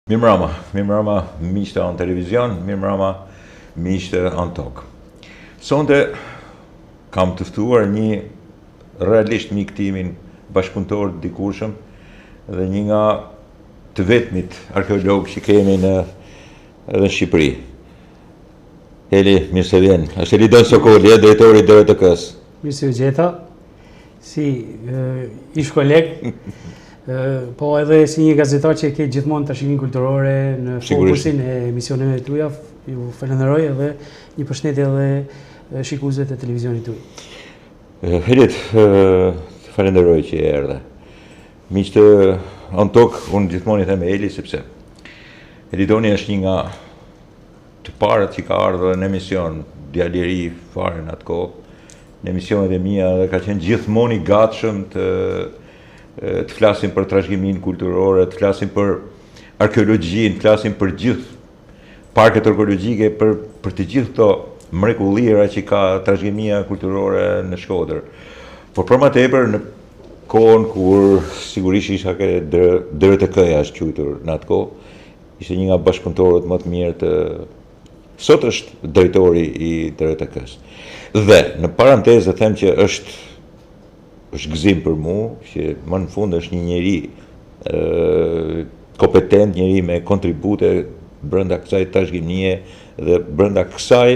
Mirëmbrëma, miqtë anë televizion, mirëmbrëma, miqtë anë tokë. Sonte kam të ftuar një realisht mik timin bashkëpunëtor të dikurshëm dhe një nga të vetmit arkeologë që kemi edhe në Shqipëri. Eli, mirë se vjen. Është Elidon Sokoli, drejtori i DRTK-s. Mirë se u gjeta. Si ish koleg, po edhe si një gazetar që ke gjithmonë trashëgiminë kulturore në fokusin e emisioneve tuaja, ju falenderoj edhe një përshëndetje edhe shikuesve të televizionit tuaj. Helit, falenderoj që erdhe. Miqtë anë tokë, unë gjithmonë i them Eli sepse Elidoni është një nga të parët që ka ardhur në emision, djalë i ri fare në atë kohë, në emisionet e mia dhe ka qenë gjithmonë i gatshëm të flasim për trashëgiminë kulturore, të flasim për arkeologjinë, të flasim për gjithë parket arkeologjike, për të gjithë këto mrekullira që ka trashëgimia kulturore në Shkodër. Por për më tepër në kohën kur sigurisht isha ke DRTK-ja është quajtur në atë kohë, ishte një nga bashkëpunëtorët më të mirë të sot është drejtori i DRTK-s. Dhe në parantezë them që është gëzim për mu, që më në fund është një njeri kompetent, njeri me kontribute brenda kësaj trashëgimie dhe brenda kësaj,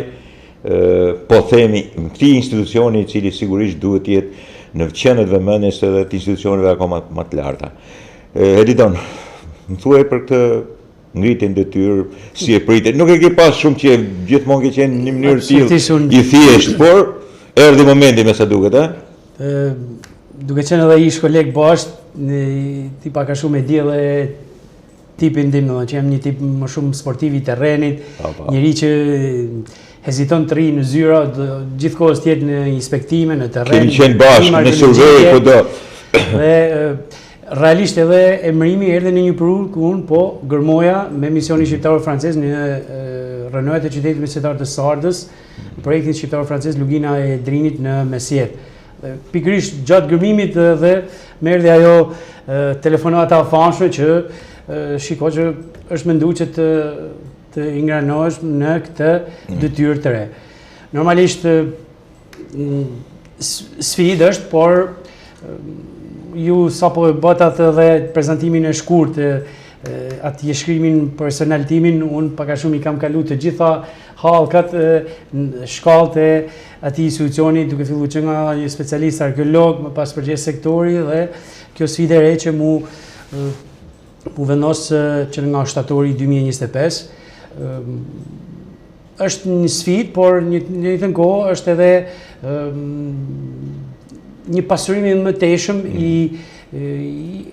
po themi, këtij institucioni i cili sigurisht duhet jetë në qendër vëmendjes edhe të institucioneve akoma më të larta. Elidon, më thuaj për këtë ngritjen detyrë, si e pritet. Nuk e ke pas shumë që gjithmonë ke qenë në një mënyrë tillë i thjeshtë, por erdhi momenti me sa duket, duke qenë edhe ish koleg bashkë, ti pak a shumë e di edhe tipin tim, që jam një tip më shumë sportiv i terrenit, njëri që heziton të ri në zyra, gjithkohës tjetë në inspektime, në terren. Kemi qenë bashkë, në survey, kudo. Dhe realisht edhe emërimi erdhi në një periudhë ku unë po gërmoja me misionin shqiptar-francez në rënojet e qytetit mesjetar të Sardës, projektin shqiptar-francez Lugina e Drinit në Mesjet. Pikërisht gjatë gërmimit dhe më erdhi ajo telefonata famshme që shiko që është menduar që të ingranohesh në këtë detyrë të re. Normalisht sfidë është, por ju sapo e bëtat edhe prezantimin e shkurtë, atë shkrimin personalitimin, unë pak a shumë i kam kalu të gjitha hallkat, shkallët e atij institucioni, duke filluar që nga një specialist arkeolog, më pas përgjegjës sektori, dhe kjo sfidë e re që mu vendos që nga shtatori 2025. Është një sfidë, por në të njëjtën kohë është edhe një pasurim i mëtejshëm i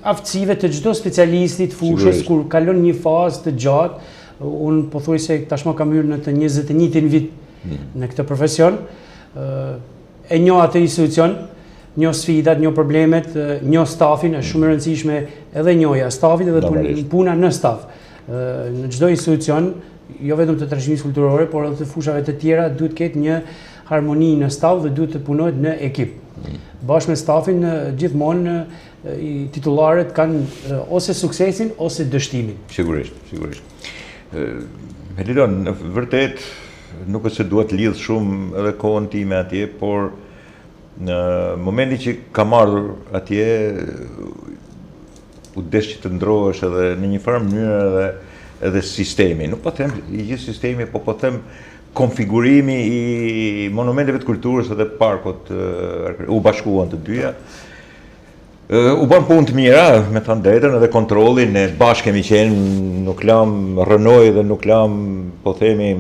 aftësive të çdo specialisti të fushës kur kalon një fazë të gjatë. Unë po thuaj se tashmë kam hyrë në të 21 vit në këtë profesion. E njoh atë institucion, njoh sfidat, njoh problemet, njoh stafin, është shumë e rëndësishme edhe njohja stafit edhe puna në staf. Në çdo institucion, jo vetëm të trashëgimisë kulturore, por edhe të fushave të tjera duhet të ketë një harmoni në staf dhe duhet të punohet në ekip. Bashkë me stafin, gjithmonë titullarët kanë ose suksesin ose dështimin. Sigurisht. Elidon, në vërtet nuk është se duhet lidh shumë edhe kohën time atje, por në momentin që kam ardhur atje u desh që të ndrohesh edhe në një farë mënyrë edhe sistemi. Nuk po them i gjithë sistemi, po them konfigurimi i monumenteve të kulturës edhe parkut u bashkuan të dyja. U bën punë të mira, me thënë drejtën, edhe kontrollin e bashkë kemi qenë, nuk lam rënoj dhe nuk lam, po themi,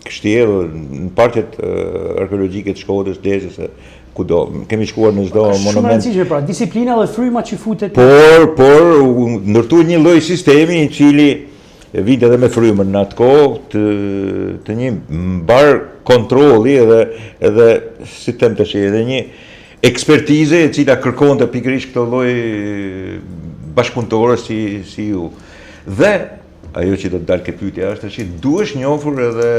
kështjellë në parqet arkeologjike të Shkodrës, Lezhës, kudo. Kemi shkuar në çdo monument. Shumë rëndësishme pra, disiplina dhe fryma që futet. Por ndërtuar një lloj sistemi i cili vinte edhe me frymën në atë kohë të një mbar kontrolli edhe si them tash edhe një ekspertize e cila kërkonte pikërisht këtë lloj bashkëpunëtorë si ju. Dhe ajo që do të dalë ke pyetja është që duhesh njohur edhe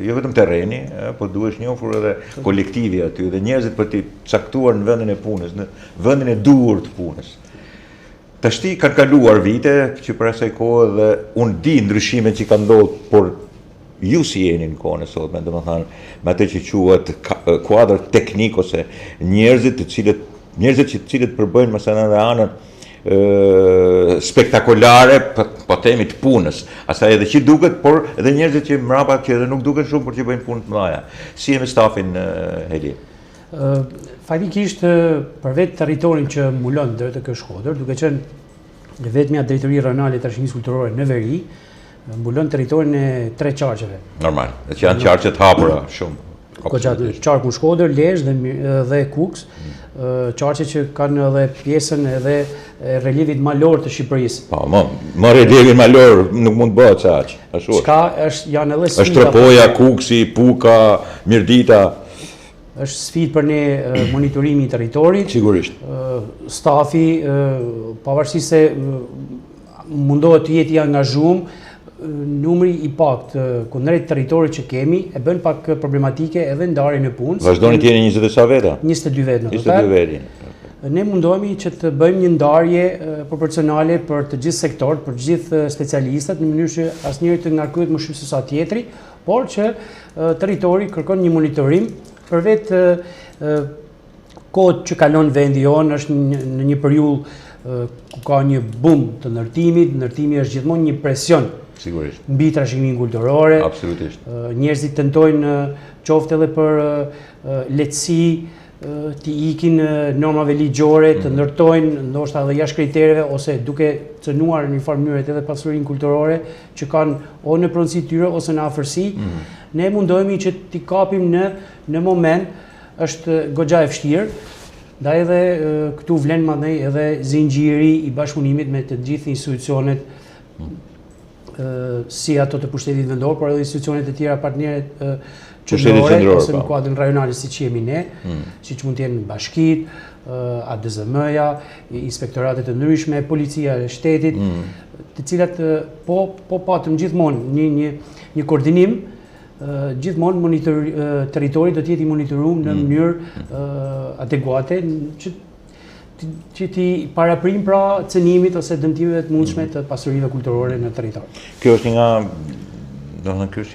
jo vetëm terreni, por duhesh njohur edhe kolektivi aty dhe njerëzit për të caktuar në vendin e punës, në vendin e duhur të punës. Tashti kanë kaluar vite që për asaj kohë dhe unë di ndryshimet që kanë ndodhur, por ju si jeni në kohën e sotme, domethënë me atë që quhet kuadër teknik ose njerëzit që cilët përbëjnë mesela në anën spektakolare, po themi të punës, asaj edhe që duket, por edhe njerëzit që mbrapa që edhe nuk duken shumë por që bëjnë punë të mëdha. Si jemi stafin Heli? Faktikisht për vetë territorin që mbulon drejt të Shkodër, duke qenë vetmja drejtori rajonale e trashëgimisë kulturore në veri, mbulon territorin e 3 qarqeve. Normal, që janë qarqe të hapura shumë. Qarku Shkodër, Lezhë dhe Kuks, qarqe që kanë edhe pjesën edhe relievit malor të Shqipërisë. Po, më relievin malor nuk mund të bëhet sa aq. Ashtu. Çka janë edhe sfida. Është Tropoja, Kuksi, Puka, Mirdita. Është sfidë për ne monitorimi i territorit. Sigurisht. Stafi, pavarësisht se mundohet të jetë i angazhuar, numri i pak kundrejt territorit që kemi e bën pak problematike edhe ndarjen e punës. Vazhdoni të jeni 20 sa veta? 22 vetë në total. 22 veti. Ne mundohemi që të bëjmë një ndarje proporcionale për të gjithë sektorët, për të gjithë specialistët, në mënyrë që asnjëri të ngarkohet më shumë se sa tjetri, por që territori kërkon një monitorim për vetë kohët që kalon vendi jonë është në një periudhë ku ka një boom të ndërtimit, ndërtimi është gjithmonë një presion. Sigurisht. Mbi trashëgiminë kulturore. Absolutisht. Njerëzit tentojnë qoftë edhe për lehtësi të ikin normave ligjore, të ndërtojnë ndoshta edhe jashtë kritereve ose duke cënuar në një farë mënyrë edhe pasurinë kulturore që kanë o në pronësi tyre ose në afërsi. Ne mundohemi që t'i kapim në moment, është goxha e vështirë, ndaj edhe këtu vlen mandej edhe zinxhiri i bashkëpunimit me të gjithë institucionet si ato të pushtetit vendor, por edhe institucionet e tjera partnerët qendrore ose në kuadrin rajonal siç jemi ne, siç mund të jenë bashkitë, ADZM-ja, inspektoratet të ndryshme, policia e shtetit, të cilat po patëm gjithmonë një koordinim, gjithmonë territori do të jetë i monitoruar në mënyrë adekuate që ti paraprim pra cënimit ose dëmtimeve të mundshme të pasurive kulturore në territor. Kjo është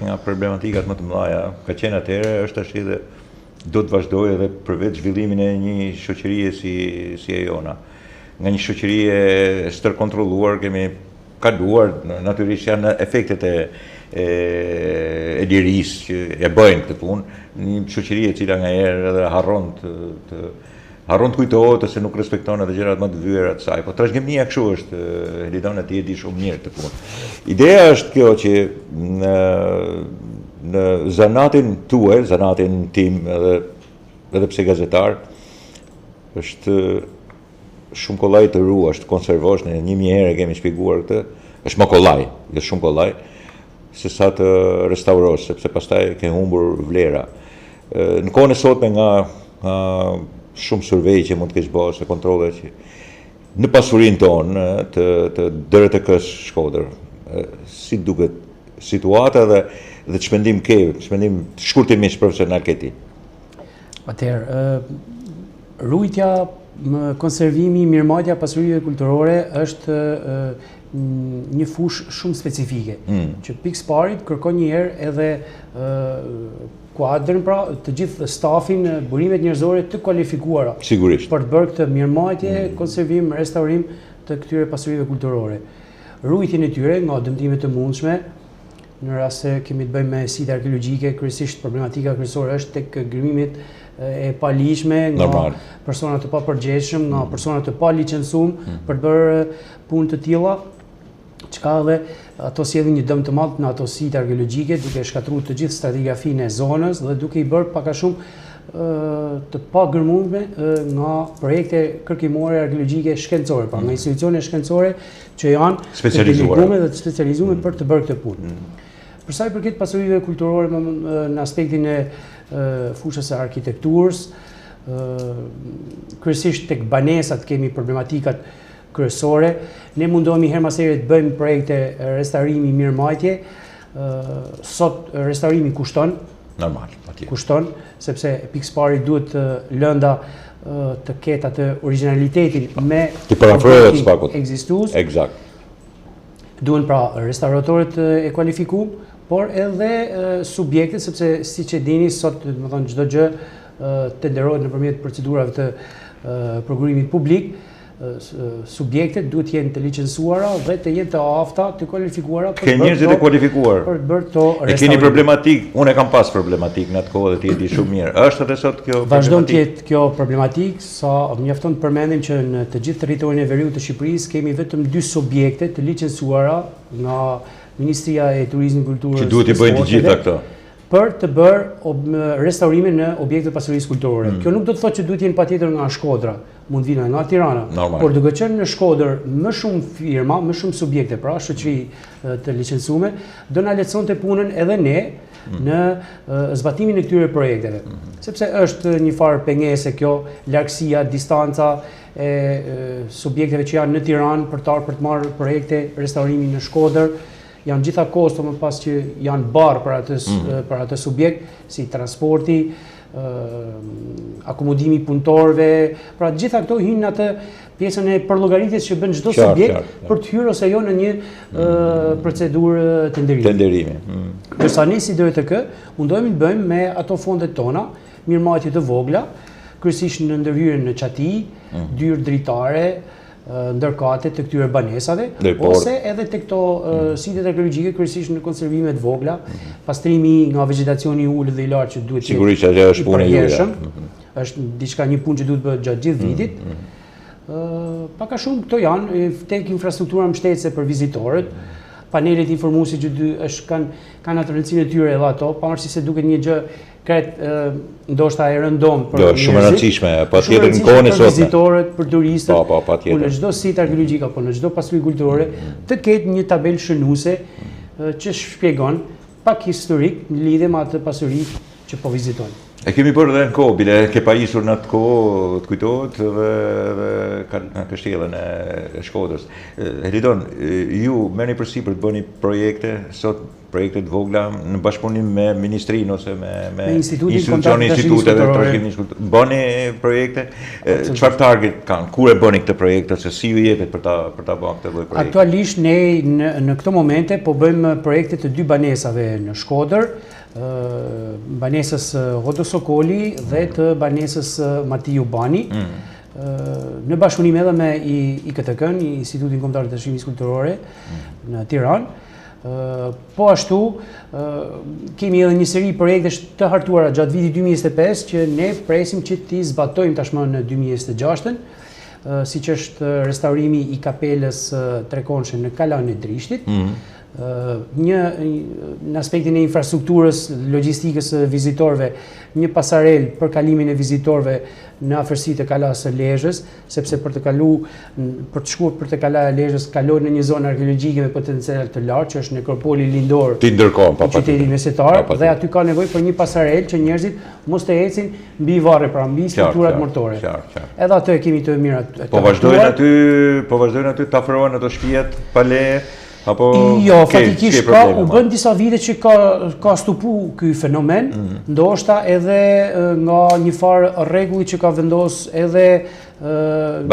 nga problematikat më të mëdha, ka qenë atëherë, është tash edhe do të vazhdojë edhe për vetë zhvillimin e një shoqërie si e jona. Nga një shoqërie stërkontrolluar kemi kaluar, natyrisht janë efektet e lirisë që e bëjnë këtë punë, një shoqëri e cila ngaherë edhe harron të kujtohet ose nuk respekton edhe gjërat më të vëra të saj. Po trashëgimia kështu është, Helidona ti e di shumë mirë këtë punë. Ideja është kjo që në zanatin tuaj, zanatin tim edhe pse gazetar, është shumë kollaj të ruash, të konservosh, në 1000 herë kemi shpjeguar këtë, është më kollaj, jo shumë kollaj, se sa të restaurosh, sepse pastaj ke humbur vlera. Në kohën e sotme nga shumë survej që mund të kesh bërë ose kontrole që në pasurinë tonë të DRTK-s Shkodër, si duket situata dhe çmendim shkurtimisht profesional ke ti? Atëherë, rujtja, konservimi, mirëmbajtja pasurive kulturore është një fushë shumë specifike, që pikës parit kërkon një herë edhe kuadrin, pra të gjithë stafin, burimet njerëzore të kualifikuara. Sigurisht. Për të bërë këtë mirëmbajtje, konservim, restaurim të këtyre pasurive kulturore. Rujtjen e tyre nga dëmtimet të mundshme, në rast se kemi të bëjmë me site arkeologjike, kryesisht problematika kryesore është tek grimimit e paligjshme nga persona të papërgjegjshëm, nga persona të palicencuar për të bërë punë të tilla, çka edhe ato sjellin një dëm të madh në ato site arkeologjike, duke shkatruar të gjithë stratigrafinë e zonës dhe duke i bërë pak a shumë të pagërmueshme nga projekte kërkimore arkeologjike shkencore, pra nga institucione shkencore që janë specializuar dhe të specializuar për të bërë këtë punë. Për sa i përket pasurive kulturore në aspektin e fushës së arkitekturës, kryesisht tek banesat kemi problematikat kryesore. Ne mundohemi her mas here të bëjmë projekte restaurimi, mirëmbajtje. Sot restaurimi kushton. Normal, atje. Kushton, sepse pikës pari duhet lënda të ketë atë originalitetin me Ti parafrohet spakut. ekzistues. Eksakt. Duhen pra restauratorët e kualifikuar, por edhe subjektet, sepse siç e dini sot, do të thonë çdo gjë tenderohet nëpërmjet procedurave të prokurimit publik. Subjektet duhet të jenë të licencuara dhe të jenë të afta, të kualifikuara Ke njerëzit e kualifikuar. për të bërë këto E keni problematik, unë e kam pas problematik në atë kohë dhe ti e di shumë mirë. Është edhe sot kjo Vazhdon të problematik? jetë kjo problematik, sa mjafton të përmendim që në të gjithë territorin e veriut të Shqipërisë kemi vetëm 2 subjekte të licencuara nga Ministria e Turizmit, Kulturës Që duhet i bëjnë të gjitha këto. për të bërë restaurime në objekte të pasurisë kulturore. Kjo nuk do të thotë që duhet jenë patjetër nga Shkodra, mund vinë nga Tirana. Normal. Por duke qenë në Shkodër më shumë firma, më shumë subjekte, pra shoqëri të licencume, do na lehtësonte punën edhe ne në zbatimin e këtyre projekteve. Sepse është një farë pengese kjo, largësia, distanca e subjekteve që janë në Tiranë për të marrë projekte restaurimi në Shkodër. Janë gjitha kosto më pas që janë barë për atë subjekt, si transporti, akomodimi punëtorëve, pra gjitha këto hinë atë pjesën e përllogaritjes që bën çdo subjekt për të hyrë ose jo në një procedurë tenderimi. Ndërsa ne si DRTK mundohemi të bëjmë me ato fondet tona, mirëmarrje të vogla, kryesisht në ndërhyrjen në çati, dyrë dritare, ndërkate të këtyre banesave, ose edhe të këto sitet arkeologjike, kryesisht në konservimet vogla, pastrimi nga vegetacioni i ulët dhe i lartë që duhet Sigurisht që është punë e juaj. Është diçka një punë që duhet bëhet gjatë gjithë vitit. Pak a shumë këto janë tek infrastruktura mbështetëse për vizitorët, panelet informuese që kanë atë rëndësinë e tyre edhe ato, pavarësisht se duket një gjë kret ndoshta e rëndom për njerëzit. Shumë e rëndësishme, patjetër në kohën e sotme. Për vizitorët, për turistët, patjetër. Në çdo sit arkeologjik apo në çdo pasuri kulturore të ketë një tabelë shënuese që shpjegon pak historik në lidhje me atë pasuri që po vizitojnë. E kemi bërë edhe në kohë, bile ke pajisur në atë kohë, të kujtohet, dhe në kështjellën e Shkodrës. Helidon, ju merrni përsipër të bëni projekte, sot projekte të vogla në bashkëpunim me ministrinë ose me institucionin instituteve trashëgimish. Bëni projekte, çfarë target kanë? Kur e bëni këtë projekte ose si ju jepet për ta bërë këtë lloj projekte? Aktualisht ne në këto momente po bëjmë projekte të 2 banesave në Shkodër, banesës Hodo Sokoli dhe të banesës Matiju Bani, në bashkëpunim edhe me IKTK-n, Institutin Kombëtar të Trashëgimisë Kulturore në Tiranë. Po ashtu, kemi edhe një seri projekte të hartuara gjatë vitit 2025 që ne presim që t'i zbatojmë tashmë në 2026, siç është restaurimi i kapelës Trekonshë në Kalan e Drishtit, në aspektin e infrastrukturës, logjistikës së vizitorëve, një pasarel për kalimin e vizitorëve në afërsi të kalas së Lezhës, sepse për të shkuar për të kala e Lezhës kalon në një zonë arkeologjike me potencial të lartë, që është nekropoli lindor i qytetit mesatar, dhe aty ka nevojë për një pasarel që njerëzit mos të ecin mbi varre, pra mbi strukturat mortore. Edhe atë e kemi të mirë. Po vazhdojnë aty të afrohen ato shtëpiat pa leje? Jo, fatikisht u bën disa vite që ka stupu ky fenomen, ndoshta edhe nga një farë rregulli që ka vendos edhe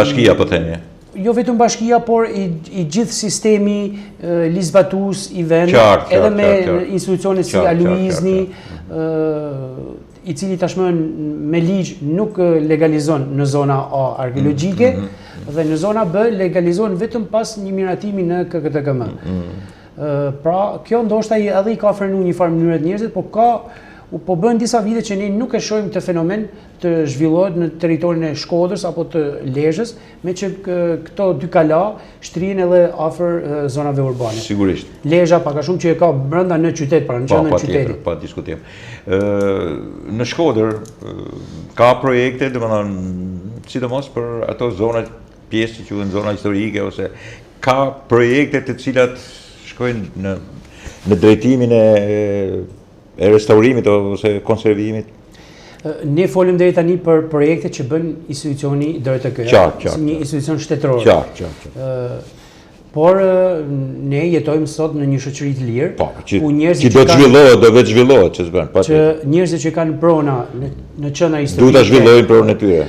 bashkia, po themi. Jo vetëm bashkia, por i gjithë sistemi ligjzbatues i vendit, edhe me institucione si Aluizni, i cili tashmë me ligj nuk legalizon në zona A arkeologjike, dhe në zona B legalizohen vetëm pas një miratimi në KKTKM. Pra, kjo ndoshta edhe i ka frenuar një farë mënyrë të njerëzit, po bën disa vite që ne nuk e shohim të fenomen të zhvillohet në territorin e Shkodrës apo të Lezhës, me që këto 2 kala shtrihen edhe afër zonave urbane. Sigurisht. Lezhë pak a shumë që e ka brenda në qytet, pra në qendrën e qytetit. Pa diskutim. Në Shkodër ka projekte, domethënë, sidomos për ato zonat pjesë që quhen zona historike, ose ka projekte të cilat shkojnë në drejtimin e restaurimit ose konservimit? Ne folim deri tani për projekte që bën institucioni DRTK, një institucion shtetëror. Por ne jetojmë sot në një shoqëri të lirë, Po, që njerëzit do të zhvillohet, do vetë zhvillohet, që s'bën, që njerëzit që kanë prona në qendra historike duhet ta zhvillojnë pronën e tyre.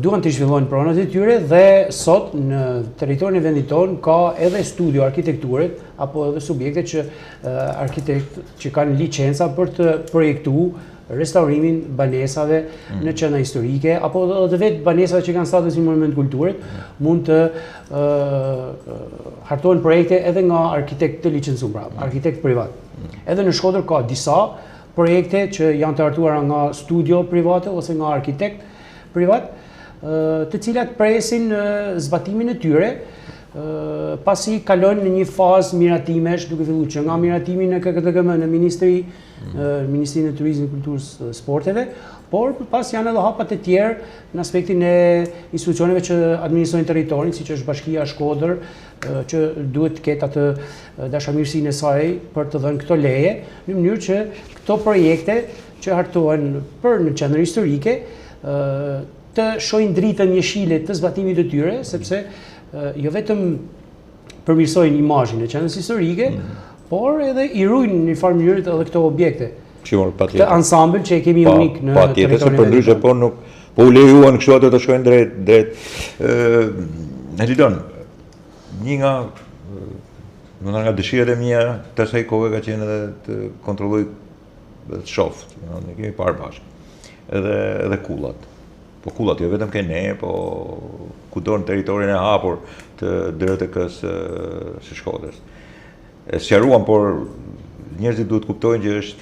Duan të zhvillojnë pronat e tyre dhe sot në territorin e vendit tonë ka edhe studio arkitekture apo edhe subjekte që arkitekt që kanë licenca për të projektuar restaurimin banesave në qendra historike apo edhe vetë banesave që kanë status si monument kulture mund të hartohen projekte edhe nga arkitekt të licencuar, arkitekt privat. Edhe në Shkodër ka disa projekte që janë të hartuara nga studio private ose nga arkitekt privat, të cilat presin zbatimin e tyre, pasi kalon në një fazë miratimesh, duke filluar që nga miratimi në KKTGM në Ministrinë e Turizmit, Kulturës, Sporteve, por pas janë edhe hapat e tjerë në aspektin e institucioneve që administrojnë territorin, siç është Bashkia Shkodër, që duhet të ketë atë dashamirësinë e saj për të dhënë këto leje, në mënyrë që këto projekte që hartohen për në qendër historike të shohin dritën jeshile të zbatimit të tyre, sepse jo vetëm përmirësojnë imazhin e qendrës historike, por edhe i ruajnë në një farë mënyrë edhe këto objekte. Këtë ansambël që e kemi unik në territorin. Se për ndryshe po nuk po u lejuan kështu ato të shkojnë drejt. Helidon, një nga dëshirat e mia të asaj kohe ka qenë edhe të kontrolloj dhe të shoh, ne kemi parë bashkë. Edhe kullat. Po kullat jo vetëm ke ne, po kudo në territorin e hapur të DRTK-s së Shkodrës. E sqaruam, por njerëzit duhet kuptojnë që është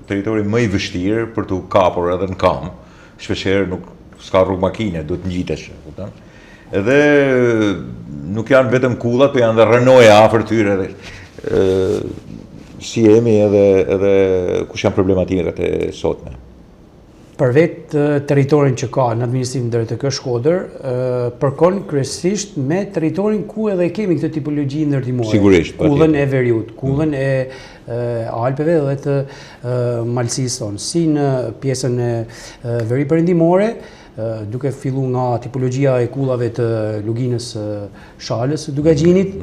territori më i vështirë për të kapur edhe në kam. Shpeshherë nuk s'ka rrugë makine, duhet ngjitesh, kupton? Edhe nuk janë vetëm kullat, po janë edhe rënoja afër tyre edhe si jemi edhe kush janë problematikat e sotme. Për vetë territorin që ka në administrimin DRTK Shkodër, përkon kryesisht me territorin ku edhe kemi këtë tipologji ndërtimore. Sigurisht. Kullën e Veriut, kullën e Alpeve dhe të Malësisë tonë, si në pjesën e veri perëndimore, duke fillu nga tipologjia e kullave të luginës Shalës, Dugagjinit,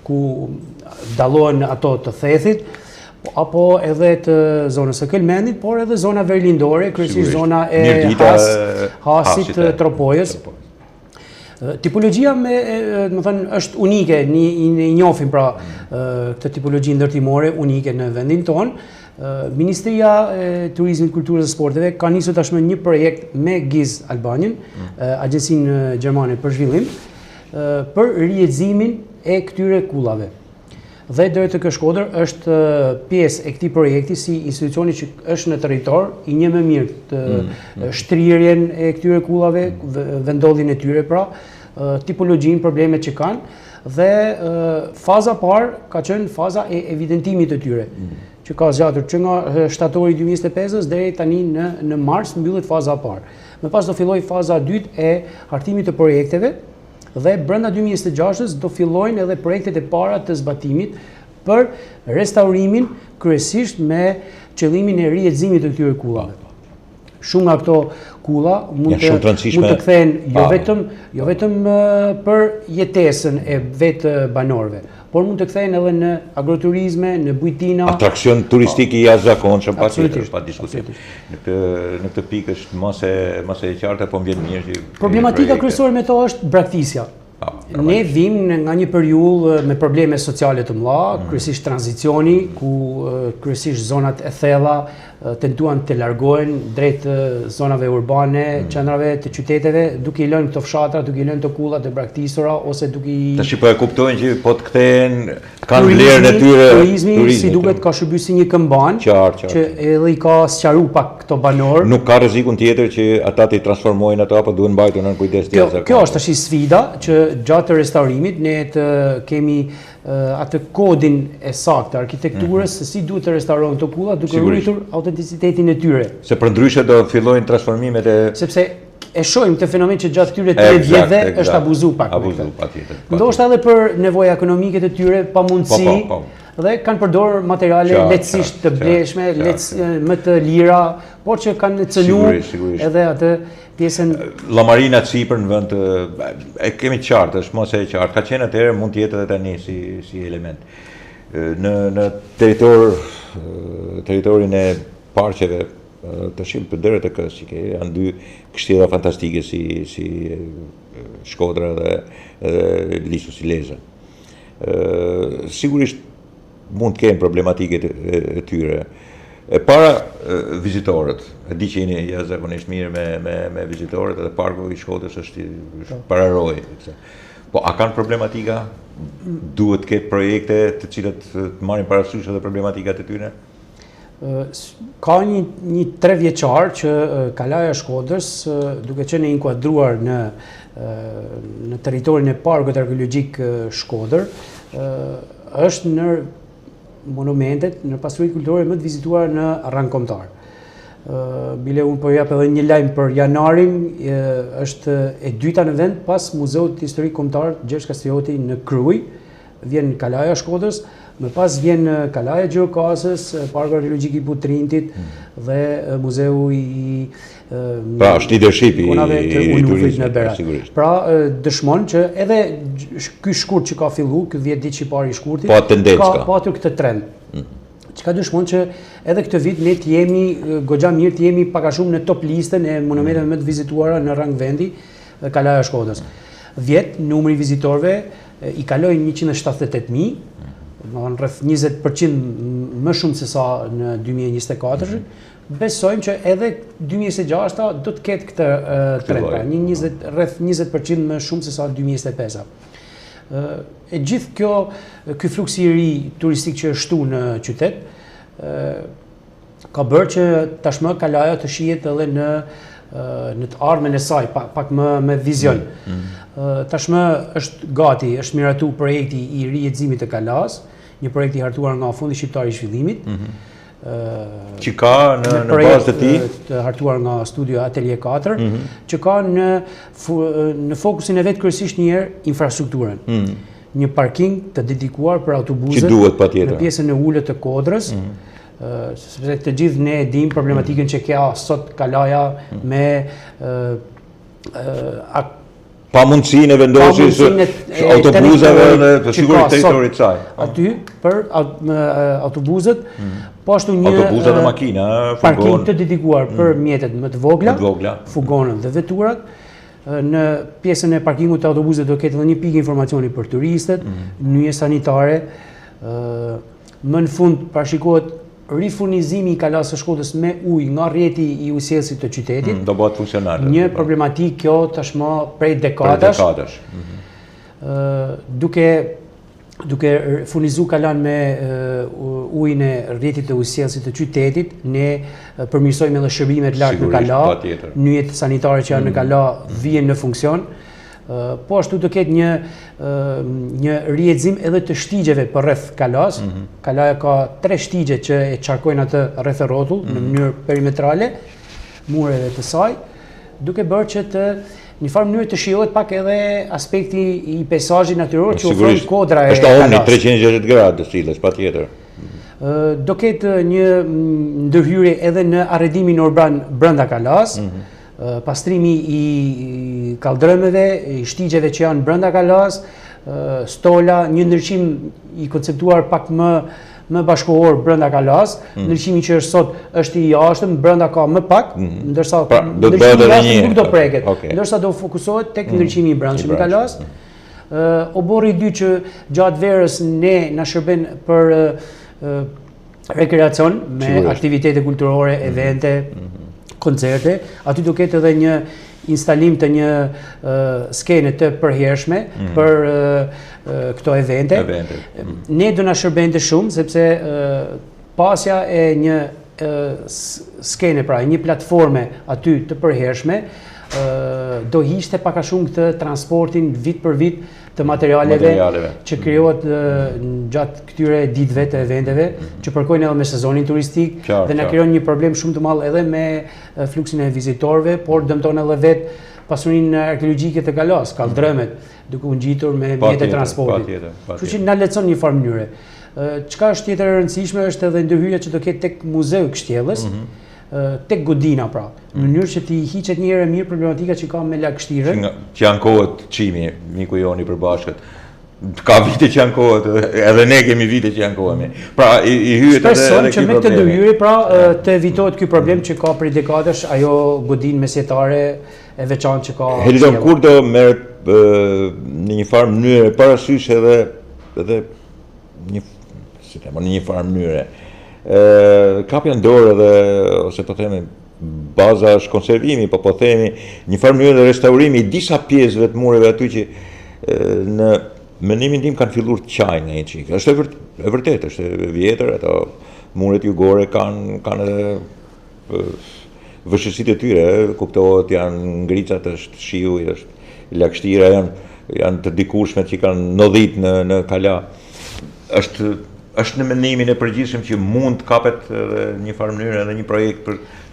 ku dallohen ato të thethit, apo edhe të zonës së Kelmenit, por edhe zona verlindore, kryesisht zona e Hasit, Tropojës. Tipologjia është unike, i njohim pra këtë tipologji ndërtimore unike në vendin tonë. Ministria e Turizmit, Kulturës dhe Sporteve ka nisur tashmë një projekt me GIZ Albanien, Agjencinë Gjermane për Zhvillim, për rileximin e këtyre kullave. Dhe DRTK Shkodër është pjesë e këtij projekti si institucioni që është në territor i një më mirë të shtrirjen e këtyre kullave, vendodhjen e tyre pra, tipologjinë, problemet që kanë dhe faza parë ka qenë faza e evidentimit të tyre, që ka zgjatur që nga shtatori 2025 deri tani në mars mbyllet faza parë. Më pas do filloj faza e dytë e hartimit të projekteve. Dhe brenda 2026 do fillojnë edhe projektet e para të zbatimit për restaurimin kryesisht me qëllimin e rileximin të këtyre kullave. Shumë nga këto kulla mund të kthehen jo vetëm për jetesën e vetë banorëve, por mund të kthehen edhe në agroturizme, në bujtina. Atraksion turistik i jashtëzakonshëm, patjetër, pa diskutim. Në këtë pikë është mos e qartë, po mbien mirë që problematika kryesore me to është braktisja. Ne vim nga një periudhë me probleme sociale të mëdha, kryesisht tranzicioni, ku kryesisht zonat e thella tentuan të largohen drejt zonave urbane, qendrave të qyteteve, duke i lënë këto fshatra, duke i lënë të kullat të braktisura ose duke i tash po e kuptojnë që po të kthehen kanë vlerën e tyre. Turizmi si duket ka shërbyr si një këmban që edhe i ka sqaruar pak këto banorë. Nuk ka rrezikun tjetër që ata të transformojnë ato apo duhen mbajtur nën kujdes të jashtëzakonshëm. Kjo është tash sfida që gjatë restaurimit ne të kemi atë kodin e saktë arkitekturës se si duhet të restaurojnë këto kulla duke ruajtur autenticitetin e tyre. Se përndryshe do fillojnë transformimet e sepse e shohim këtë fenomen që gjatë këtyre 3 vjetëve është abuzu pak. Abuzu patjetër. Ndoshta edhe për nevoja ekonomike të tyre, pa mundësi, dhe kanë përdorur materiale lehtësisht të bleshme, më të lira, por që kanë cënuar edhe atë pjesën. Llamarina Cipër në vend e kemi qartë, është mos e qartë. Ka qenë atëherë, mund të jetë edhe tani si element. Në territorin e parqeve të shilë për dërët e kësë që janë 2 kështjela fantastike si Shkodra dhe Lisu Sileza. Sigurisht mund të kemë problematike e tyre. E para vizitorët, e di që jeni jashtëzakonisht mirë me vizitorët edhe parku i Shkodrës është pararoj. Po a kanë problematika? Duhet të ketë projekte të cilat të marrin parasysh edhe problematikat e tyre? Ka një 3 vjeçar që kalaja e Shkodrës, duke qenë inkuadruar në territorin e Parkut Arkeologjik Shkodër, është në monumentet, në pasuritë kulturore më të vizituara në rang kombëtar. Bile unë po jap edhe një lajm për janarin, është e dyta në vend pas Muzeut Historik Kombëtar Gjergj Kastrioti në Krujë, vjen kalaja e Shkodrës. Më pas vjen kalaja e Gjirokastës, Parku Arkeologjik i Butrintit dhe Muzeu i pra, është leadership i turizmit në Berat. Pra, dëshmon që edhe ky shkurt që ka fillu, ky 10 ditë që pari i shkurtit, ka patur këtë trend. Që ka dëshmon që edhe këtë vit ne të jemi goxha mirë, të jemi pak a shumë në top listën e monumenteve më të vizituara në rang vendi kalaja e Shkodrës. Vjet numri i vizitorëve i kaloi 178.000, rreth 20% më shumë se sa në 2024. Besojmë që edhe 2026 do të ketë këtë trend, rreth 20% më shumë se sa 2025. E gjithë ky fluks i ri turistik që është shtu në qytet ka bërë që tashmë kalaja të shihet edhe në të ardhmen e saj pak me vizion. Tashmë është gati, është miratu projekti i rihetëzimit të kalas, një projekt i hartuar nga Fondi Shqiptar i Zhvillimit, që ka në bazë të tij, të hartuar nga Studio Atelier 4, që ka në fokusin e vet kryesisht një herë infrastrukturën. Një parking të dedikuar për autobuzet në pjesën e ulët të Kodrës, sepse të gjithë ne e dim problematikën që ka sot kalaja me pa mundësinë e vendosjes autobuzave të sigurisht territorit të saj. Aty për autobuzët, po ashtu një autobuza dhe makina, parking të dedikuar për mjetet më të vogla, fugonët dhe veturat. Në pjesën e parkingut të autobuzët do ketë edhe një pikë informacioni për turistët, nyje sanitare. Më në fund parashikohet rifurnizimi i kalasë së Shkodrës me ujë nga rrjeti i ujësjellësit të qytetit. Do bëhet funksionale. Një problematikë kjo tashmë prej dekadash. Duke furnizuar kalan me ujin e rrjetit të ujësjellësit të qytetit, ne përmirësojmë edhe shërbimet lart në kala, nyjet sanitare që janë në kala vijnë në funksion. Po ashtu do ketë një rihetëzim edhe të shtigjeve për rreth kalas. Kalaja ka 3 shtigje që e qarkojnë atë rreth e rrotull në mënyrë perimetrale, mureve të saj, duke bërë që të një farë mënyrë të shijohet pak edhe aspekti i peizazhit natyror që ofron Kodra e Kalas. Është omni 360 gradë silles, patjetër. Do ketë një ndërhyrje edhe në arredimin urban brenda kalas, pastrimi i kaldrëmeve, i shtigjeve që janë brenda kalas, stola, një ndryshim i konceptuar pak më bashkëkohor brenda kalas, ndryshimi që është sot është i jashtëm, brenda ka më pak, ndërsa ndryshimi i jashtëm nuk do preket, ndërsa do fokusohet tek ndryshimi i brendshëm i kalas. Oborri i dytë që gjatë verës ne na shërben për rekreacion me aktivitete kulturore, evente, koncerte, aty do ketë edhe një instalim të një skene të përhershme për këto evente. Ne do na shërbente shumë, sepse pasja e një skene, pra një platforme aty të përhershme, do hiqte pak a shumë këtë transportin vit për vit të materialeve që krijohet gjatë këtyre ditëve të eventeve, që përkojnë edhe me sezonin turistik dhe na krijon një problem shumë të madh edhe me fluksin e vizitorëve, por dëmton edhe vetë pasurinë arkeologjike të Kalas, kaldrëmet, duke u ngjitur me mjete transporti. Kështu që na lehtëson në një farë mënyre. Çka është tjetër e rëndësishme është edhe ndërhyrja që do ketë tek Muzeu i Kështjellës, tek godina pra, në mënyrë që t'i hiqet një herë mirë problematika që ka me lagështirën. Që ankohet çimi, miku joni përbashkët. Ka vite që ankohet, edhe ne kemi vite që ankohemi. Pra i hyhet edhe shpresoj që me këtë ndërhyrje pra të evitohet ky problem që ka prej dekadash, ajo godinë mesjetare e veçantë që ka. Helidon, kur do merret në një farë mënyrë parasysh edhe në një farë mënyre kapja dorë edhe ose po themi baza është konservimi, po themi një farë mënyrë dhe restaurimi i disa pjesëve të mureve aty që në mendimin tim kanë filluar të qajnë një çik. Është e vërtetë, është e vjetër, ato muret jugore kanë edhe vështirësitë e tyre, kuptohet, janë ngricat, është shiu, është lagështira, janë të dikurshme që kanë ndodhit në kala. Është në mendimin e përgjithshëm që mund të kapet edhe një farë mënyrë edhe një projekt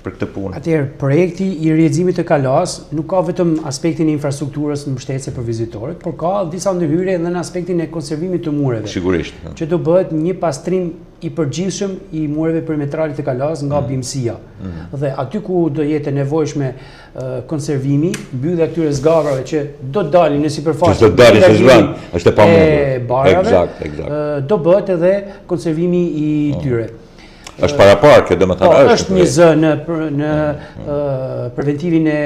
për këtë punë. Atëherë, projekti i rrjedhimit të Kalas nuk ka vetëm aspektin e infrastrukturës në mbështetje për vizitorët, por ka disa ndërhyrje edhe në aspektin e konservimit të mureve. Sigurisht. Që do bëhet një pastrim i përgjithshëm i mureve perimetrale të Kalas nga bimësia. Dhe aty ku do jetë e nevojshme konservimi, mbyllja këtyre zgavrave që do të dalin në sipërfaqe e barave, do bëhet edhe konservimi i tyre. Është parapar kjo, domethënë është një zë në preventivin e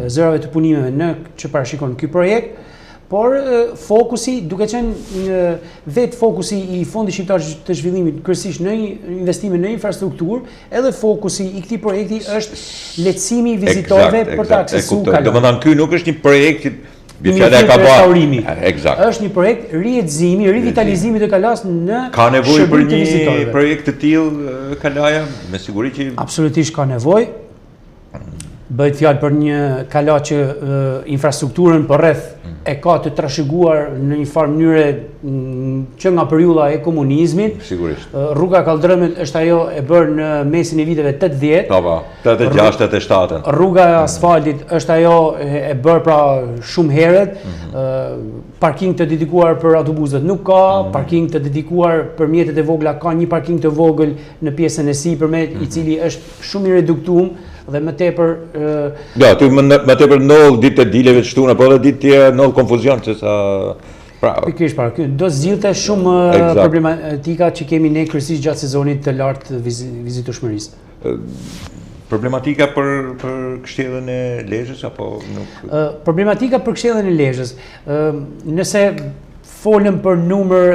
zërave të punimeve që parashikon ky projekt, por fokusi, duke qenë vetë fokusi i Fondit Shqiptar të Zhvillimit kryesisht në investime në infrastrukturë, edhe fokusi i këtij projekti është lehtësimi i vizitorëve për të aksesuar Kalas. Domethënë ky nuk është një projekt që restaurimi. Është një projekt rrjedhimi, rivitalizimi të Kalas në ka nevojë për një projekt të tillë Kalaja, me siguri që absolutisht ka nevojë. Bëhet fjalë për një Kala që infrastrukturën për rreth e ka të trashëguar në një farë mënyre që nga periudha e komunizmit. Sigurisht. Rruga Kaldrëmit është ajo e bërë në mesin e viteve 80. Po, 86, 87. Rruga e asfaltit është ajo e bërë pra shumë herët. Parking të dedikuar për autobuset nuk ka, parking të dedikuar për mjetet e vogla ka një parking të vogël në pjesën e sipërme, i cili është shumë i reduktuar dhe më tepër aty më tepër ndodh ditë të dileve të shtuna, po edhe ditë tjera ndodh konfuzion se sa pikërisht para kjo do zgjidhte shumë problematika që kemi ne kryesisht gjatë sezonit të lartë të vizitueshmërisë. Problematika për Kështjellën e Lezhës apo nuk? Problematika për Kështjellën e Lezhës, nëse folëm për numër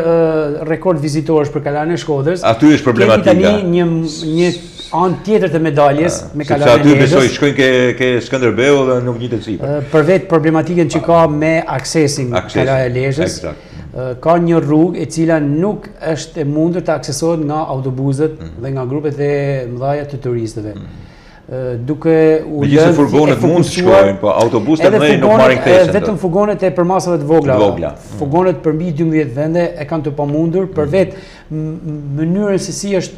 rekord vizitorësh për Kalan e Shkodrës, aty është problematika. Kemi tani një anë tjetër të medaljes me Kalan e Lezhës. Aty besoj shkojnë ke Skënderbeu dhe nuk njitet sipër. Për vetë problematikën që ka me aksesin Kalan e Lezhës, ka një rrugë e cila nuk është e mundur të aksesohet nga autobuset dhe nga grupet e mëdha të turistëve. Duke u lënë furgonet mund të shkojnë, po autobuset më nuk marrin ktesën. Vetëm furgonet e përmasave të vogla. Furgonet për mbi 12 vende e kanë të pamundur për vetë mënyrën se si është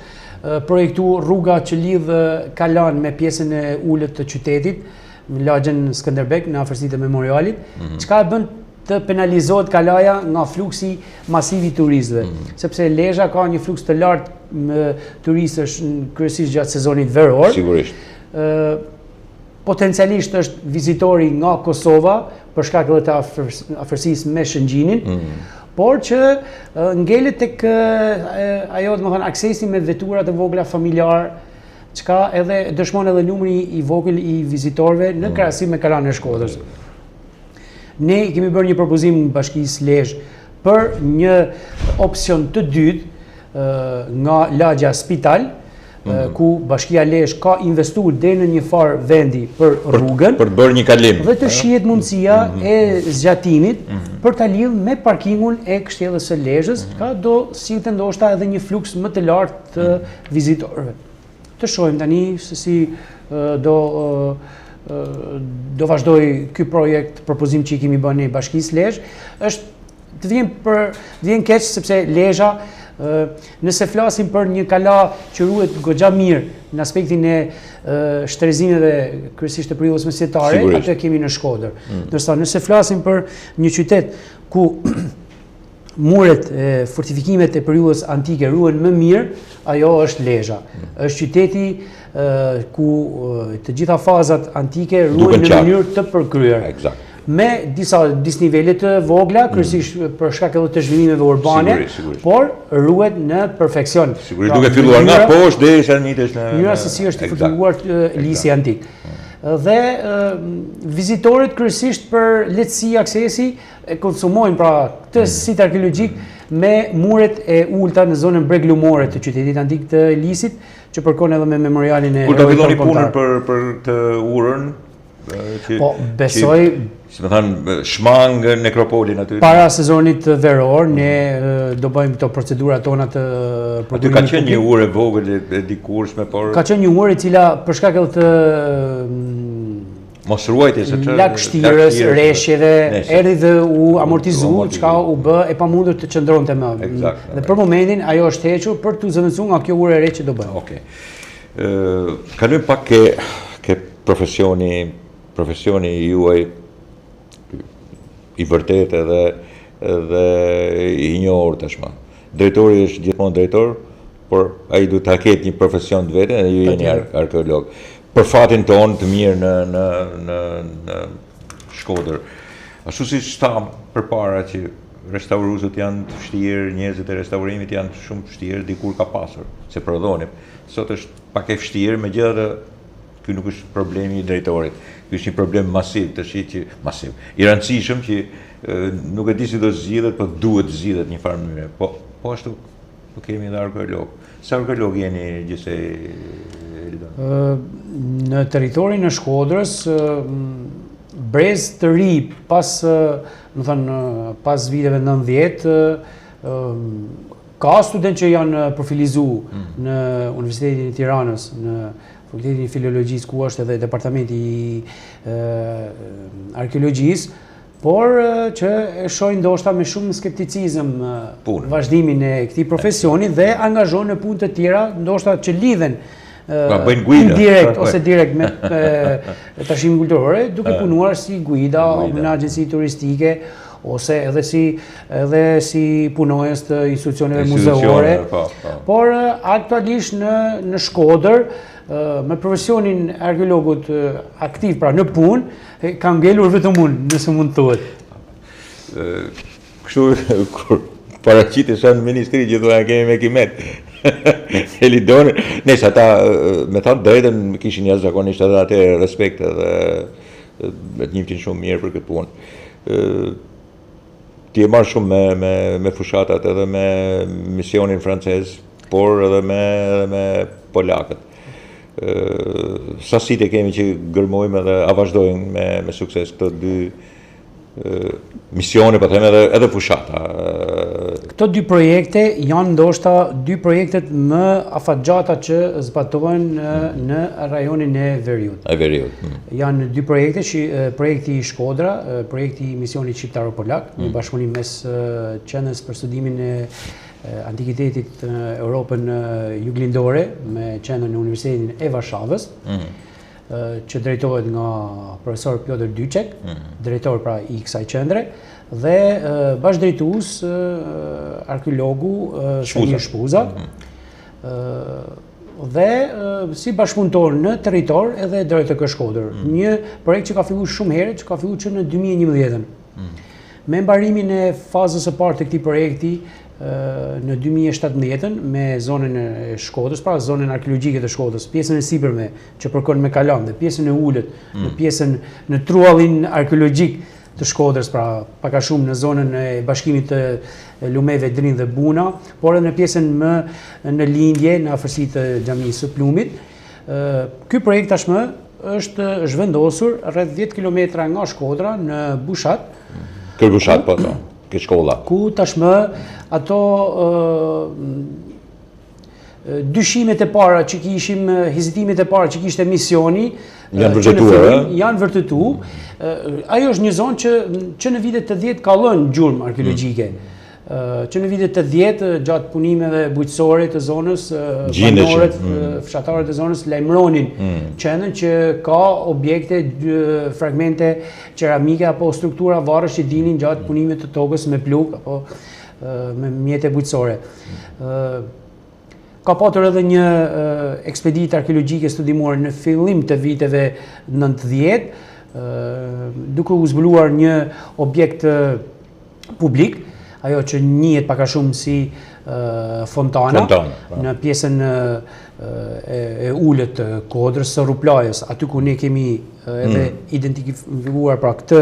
projektuar rruga që lidh Kalan me pjesën e ulët të qytetit, në lagjen Skënderbek, në afërsitë e memorialit, çka e bën të penalizohet Kalaja nga fluksi masiv i turistëve, sepse Lezhë ka një fluks të lartë turistësh kryesisht gjatë sezonit veror. Sigurisht. Potencialisht është vizitori nga Kosova për shkak të afërsisë me Shëngjinin, por që ngelet tek ajo domethënë aksesi me vetura të vogla familjar, çka edhe dëshmon edhe numri i vogël i vizitorëve në krahasim me Kalan e Shkodrës. Ne kemi bërë një propozim në Bashkisë Lezhë për një opsion të dytë nga lagja Spital, ku Bashkia Lezhë ka investuar deri në një farë vendi për rrugën, për të bërë një kalim. Dhe të shihet mundësia e zgjatimit për ta lidhur me parkingun e Kështjellës së Lezhës, ka do sillte ndoshta edhe një fluks më të lartë të vizitorëve. Të shohim tani se si do vazhdoj ky projekt, propozim që i kemi bënë në Bashkisë Lezhë, është të vjen keq sepse Lezhë, nëse flasim për një kala që ruhet goxha mirë në aspektin e shtrezimeve kryesisht të periudhës mesjetare, atë kemi në Shkodër. Ndërsa nëse flasim për një qytet ku muret e fortifikimet e periudhës antike ruhen më mirë, ajo është Lezhë. Është qyteti ku të gjitha fazat antike ruhen në mënyrë të përkryer. Me disa disnivele të vogla, kryesisht për shkak edhe të zhvillimeve urbane, por ruhet në perfeksion. Sigurisht duke filluar nga poshtë derisa nitesh në mënyra se si është fortifikuar lisi antik. Dhe vizitorët kryesisht për lehtësi aksesi konsumojnë pra këtë sit arkeologjik me muret e ulta në zonën breglumore të qytetit antik të lisit, që përkon edhe me memorialin e kur ta filloni punën për të urën, po besoj, si më thanë, shmang nekropolin aty. Para sezonit veror, ne do bëjmë këto procedura tona të produimit. Aty ka qenë një urë e vogël e dikurshme, por ka qenë një urë e cila për shkak edhe të mosruajtjes së lagështirës, rreshjeve, erdhi dhe u amortizu, çka u bë e pamundur të qëndronte më. Dhe për momentin ajo është hequr për të zëvendësuar nga kjo urë e re që do bëjmë. Okej. Kalojmë pak ke profesioni juaj i vërtet edhe i njohur tashmë. Drejtori është gjithmonë drejtor, por ai duhet ta ketë një profesion të vetë, dhe ju jeni arkeolog. Për fatin tonë të mirë në Shkodër. Ashtu siç tham përpara që restauruesët janë të vështirë, njerëzit e restaurimit janë shumë të vështirë, dikur ka pasur, se prodhonin. Sot është pak e vështirë, megjithatë ky nuk është problemi i drejtorit. Ky është një problem masiv, masiv. I rëndësishëm që nuk e di si do zgjidhet, po duhet zgjidhet një farë mënyrë. Po ashtu po kemi edhe arkeolog. Sa arkeolog jeni gjithsej? Në territorin e Shkodrës, brez të ri pas viteve 90, ka student që janë profilizuar në Universitetin e Tiranës, në Fakultetin e Filologjisë, ku është edhe departamenti i arkeologjisë, por që e shohin ndoshta me shumë skepticizëm vazhdimin e këtij profesioni dhe angazhohen në punë të tjera, ndoshta që lidhen indirekt ose direkt me trashëgimin kulturor, duke punuar si guida në agjenci turistike ose edhe si punonjës të institucioneve muzeore. Por aktualisht në Shkodër, me profesionin e arkeologut aktiv pra në punë, kam ngelur vetëm unë, nëse mund të thuhet. Kështu kur paraqitesh në ministri gjithmonë kemi me kimet. Elidon, nëse ata me thënë drejtën kishin jashtëzakonisht edhe atë respekt edhe të njihnin shumë mirë për këtë punë. Ti e marr shumë me fushatat edhe me misionin francez, por edhe me polakët. Sasitë kemi që gërmojmë dhe a vazhdojmë me sukses këto dy misione, po them edhe fushata. Këto dy projekte janë ndoshta dy projektet më afatgjata që zbatohen në rajonin e Veriut. Janë dy projekte, projekti i Shkodra, projekti i misionit shqiptaro-polak, një bashkëpunim mes qendrës për studimin e antikitetit në Europën juglindore me qendrën e Universitetin e Varshavës, që drejtohet nga profesor Piotr Dyçek, drejtor pra i kësaj qendre, dhe bashkëdrejtues arkeologu Samir Shpuza, dhe si bashkëpunëtor në territor edhe drejt të Shkodër. Një projekt që ka filluar shumë herë, që ka filluar që në 2011. Me mbarimin e fazës së parë të këtij projekti në 2017 me zonën e Shkodrës, pra zonën arkeologjike të Shkodrës, pjesën e sipërme që përkon me kalam dhe pjesën e ulët në pjesën në truallin arkeologjik të Shkodrës, pra pak a shumë në zonën e bashkimit të lumeve Drin dhe Buna, por edhe në pjesën më në lindje në afërsi të xhamisë së Plumit. Ky projekt tashmë është zhvendosur rreth 10 kilometra nga Shkodra në Bushat. Kë Bushat po thonë? Ke shkolla. Ku tashmë ato dyshimet e para që kishim, hezitimet e para që kishte misioni, janë vërtetuar. Ajo është një zonë që në vitet 80 ka lënë gjurmë arkeologjike. Që në vitet 80 gjatë punimeve bujqësore të zonës, banorët, fshatarët të zonës lajmëronin qendrën që ka objekte, fragmente qeramike apo struktura varësh që dinin gjatë punimeve të tokës me plug apo me mjete bujqësore. Ka patur edhe një ekspeditë arkeologjike studimore në fillim të viteve 90, duke u zbuluar një objekt publik, ajo që njihet pak a shumë si fontana në pjesën e ulët të Kodrës së Ruplajës, aty ku ne kemi edhe identifikuar pra këtë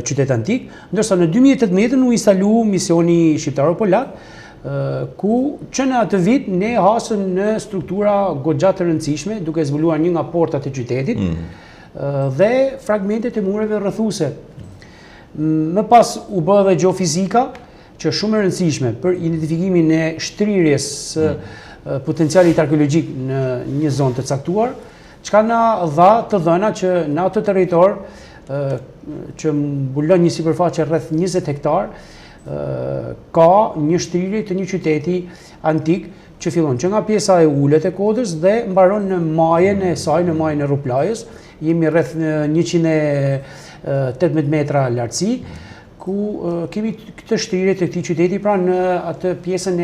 qytet antik, ndërsa në 2018 u instalu misioni shqiptaro-polak, ku që në atë vit ne hasëm në struktura goxha të rëndësishme, duke zbuluar një nga portat e qytetit dhe fragmentet e mureve rrëthuse. Më pas u bë edhe geofizika, që shumë e rëndësishme për identifikimin e shtrirjes potencialit arkeologjik në një zonë të caktuar, çka na dha të dhëna që në atë territor që mbulon një sipërfaqe rreth 20 hektar, ka një shtriri të një qyteti antik që fillon që nga pjesa e ulët e Kodrës dhe mbaron në majën e saj, në majën e Ruplajës. Jemi rreth 118 metra lartësi, ku kemi këtë shtirje të këtij qyteti pra në atë pjesën e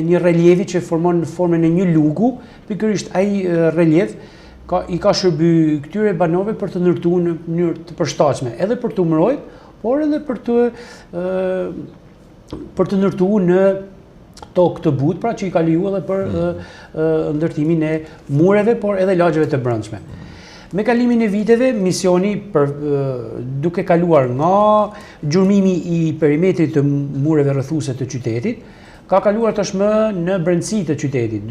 një relievi që formon në formën e një lugu, pikërisht ai relief i ka shërby këtyre banorëve për të ndërtuar në mënyrë të përshtatshme, edhe për të mbrojtur, por edhe për të ndërtuar në tokë të butë, pra që i ka lejuar edhe për ndërtimin e mureve, por edhe lagjeve të brendshme. Me kalimin e viteve, misioni duke kaluar nga gjurmimi i perimetrit të mureve rrëthuse të qytetit, ka kaluar tashmë në brendësi të qytetit,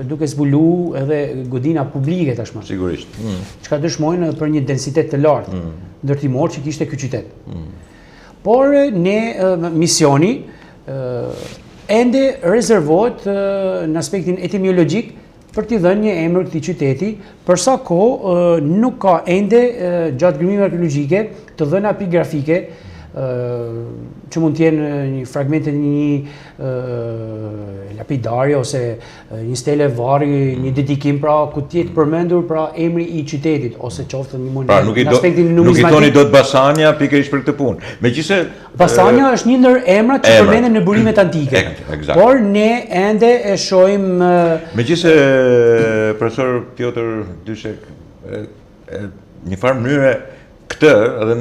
duke zbulu edhe godina publike tashmë. Sigurisht. Çka dëshmojnë për një densitet të lartë ndërtimor që kishte ky qytet. Por misioni ende rezervohet në aspektin etimologjik për t'i dhënë një emër këtij qyteti, përsa kohë nuk ka ende gjatë grimeve arkeologjike të dhëna epigrafike që mund t'jenë një fragmente një lapidari ose një stele varri, një dedikim pra ku t'jetë përmendur pra emri i qytetit ose qoftë një monument në aspektin numizmatik. Nuk i thoni dot Basania pikërisht për këtë punë. Megjithëse Basania është një ndër emrat që përmenden në burimet antike. Por ne ende e shohim megjithëse profesor Piotr Dyshek një farë mënyre këtë edhe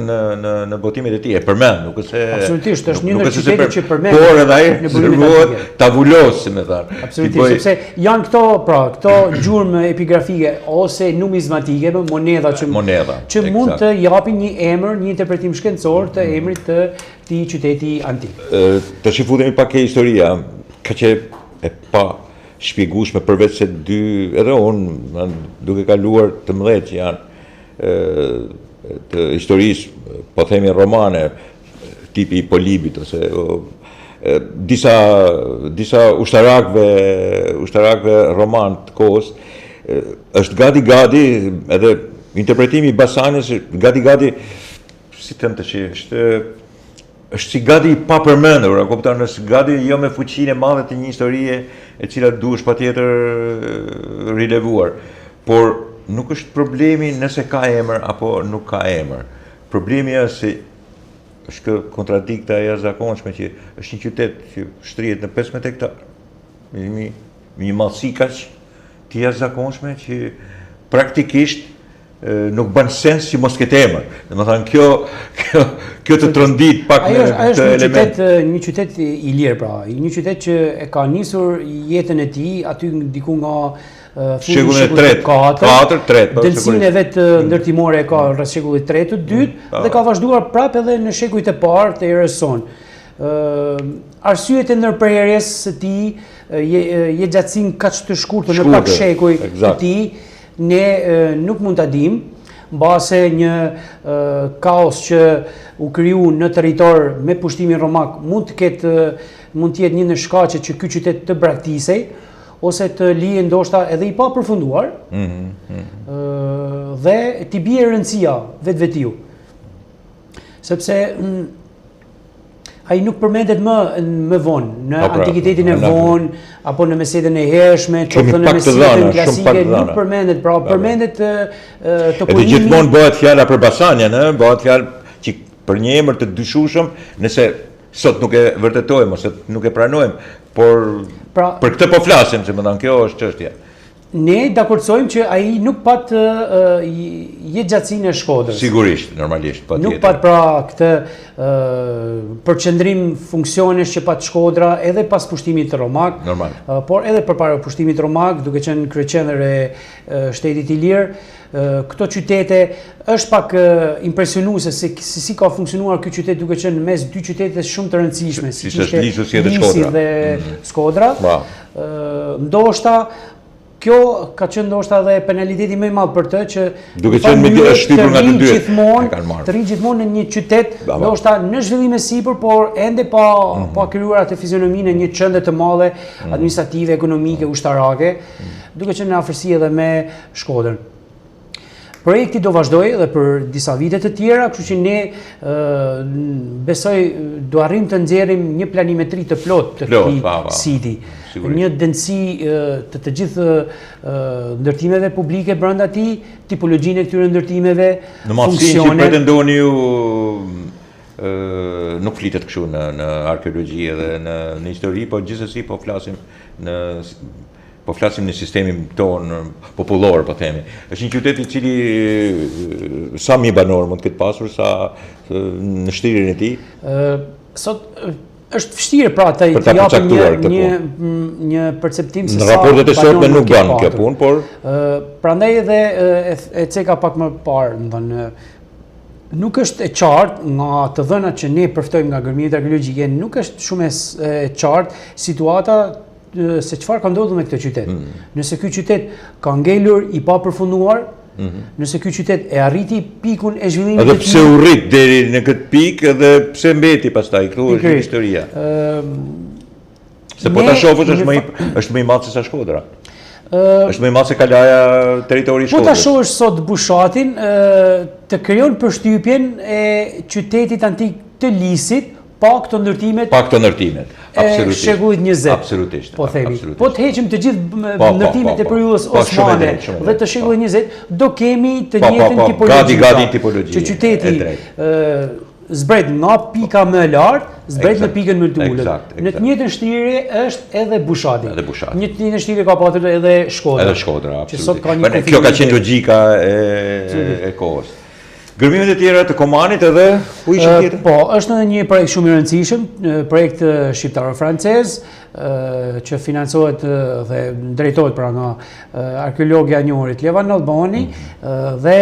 në botimet e tij e përmend, nuk është se absolutisht është një ndër qytetet që përmend. Por edhe ai rezervohet tavulos, si më thënë. Absolutisht, sepse janë këto gjurmë epigrafike ose numizmatike, monedha që mund të japin një emër, një interpretim shkencor të emrit të këtij qyteti antik. Tash futemi pak ke historia, ka që e pa shpjegueshme përveç se dy edhe unë duke kaluar të mëdhet që janë të historisë, po themi romane, tipi i Polibit ose disa ushtarakëve roman të kohës, është gati edhe interpretimi i Basanës gati si them tash është si gati i papërmendur, kupton, është gati jo me fuqinë e madhe të një historie e cila duhesh patjetër rilevuar, por nuk është problemi nëse ka emër apo nuk ka emër. Problemi është kontradikta e jashtëzakonshme që është një qytet që shtrihet në 15 hektar. Me një mallësi kaq të jashtëzakonshme që praktikisht nuk bën sens që mos ketë emër. Domethënë kjo të trondit pak me këtë element. Një qytet i lirë pra, një qytet që e ka nisur jetën e tij aty diku nga shekullit III, delsinë e vetë ndërtimore ka rreth shekullit III të dytë dhe ka vazhduar prapë edhe në shekujt e parë të erës sonë. Arsyet e ndërprerjes së tij, jetëgjatësinë kaq të shkurtër në pak shekuj të tij, ne nuk mund ta dimë, mbase një kaos që u kriju në territor me pushtimin romak mund të jetë një ndër shkaqet që ky qytet të braktisej, ose të lihen ndoshta edhe i pa përfunduar, dhe t'i bie rëndësia vetvetiu. Sepse ai nuk përmendet më vonë, në antikitetin e vonë, apo në mesetën e hershme, qoftë në mesetën klasike, nuk përmendet, pra përmendet toponimi. Edhe gjithmonë bëhet fjala për Basanjen, bëhet fjalë që për një emër të dyshueshëm, nëse sot nuk e vërtetojmë ose nuk e pranojmë, por për këtë po flasim, se më thënë kjo është çështja. Ne dakordësojmë që ai nuk pat jetëgjatësinë e Shkodrës. Sigurisht, normalisht, patjetër. Nuk pat pra këtë përqendrim funksionesh që pat Shkodra edhe pas pushtimit Romak, por edhe përpara pushtimit Romak, duke qenë kryeqendër e shtetit i lirë. Këto qytete është pak impresionuese se si ka funksionuar ky qytet duke qenë mes dy qytete shumë të rëndësishme, siç është Lisi dhe Shkodra. Ndoshta kjo ka qenë ndoshta edhe penaliteti më i madh për të që duke qenë është shtypur nga të dy. Të rrinë gjithmonë në një qytet, ndoshta në zhvillim e sipër, por ende pa krijuar atë fizionominë e një qendre të madhe administrative, ekonomike, ushtarake, duke qenë në afërsi edhe me Shkodrën. Projekti do vazhdojë edhe për disa vite të tjera, kështu që ne besoj do arrim të nxjerrim një planimetri të plotë të këtij siti, një densë të gjithë ndërtimeve publike brenda tij, tipologjinë e këtyre ndërtimeve, në mundësinë që pretendoni ju nuk flitet kështu në arkeologji edhe në histori, po gjithsesi po flasim në sistemin tonë popullor, po themi. Është një qytet i cili sa mi banor mund të ketë pasur, sa në shtirjen e tij. Sot është vështirë pra të japim një perceptim se sa. Në raportet e sotme nuk bën kjo punë, por prandaj edhe e ceka pak më parë, domethënë nuk është e qartë nga të dhënat që ne përftojmë nga gërmimet arkeologjike, nuk është shumë e qartë situata se çfarë ka ndodhur me këtë qytet. Nëse ky qytet ka ngelur i pa përfunduar, nëse ky qytet e arriti pikun e zhvillimit të tij. Edhe pse u rrit deri në këtë pikë dhe pse mbeti pastaj, këtu është historia. Se po ta shohësh është më i madh se sa Shkodra. Është më i madh se Kalaja, territori i Shkodrës. Po ta shohësh sot Bushatin, të krijon përshtypjen e qytetit antik të Lisit, pa këto ndërtimet. Absolutisht. Shekullit 20. Absolutisht. Po themi. Po të heqim të gjithë ndërtimet e periudhës osmane dhe të shekullit 20, do kemi të njëjtën tipologji. Gati tipologji. Që qyteti zbret nga pika më e lartë, zbret në pikën më të ulët. Në të njëjtën shtirje është edhe Bushati. Në të njëjtën shtirje ka patur edhe Shkodra. Edhe Shkodra, absolutisht. Kjo ka qenë logjika e kohës. Gërmimet e tjera të Komanit edhe ku ishin tjetër? Po, është edhe një projekt shumë i rëndësishëm, projekt shqiptaro-francez, që financohet dhe drejtohet pra nga arkeologja e njohurit Levan Albani dhe